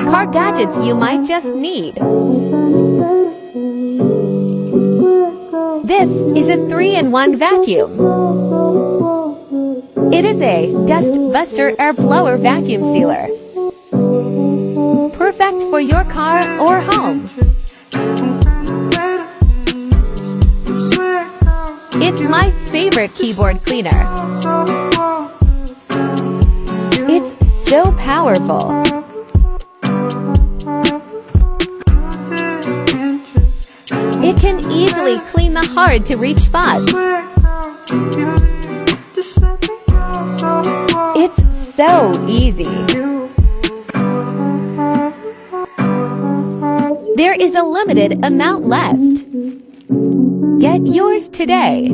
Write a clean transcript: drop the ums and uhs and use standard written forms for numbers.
car gadgets you might just need. This is a 3-in-1 vacuum. It is a Dust Buster Air Blower Vacuum Sealer. Perfect for your car or home. It's my favorite keyboard cleaner. It's so powerful. It can easily clean the hard-to-reach spots. It's so easy. There is a limited amount left. Get yours today.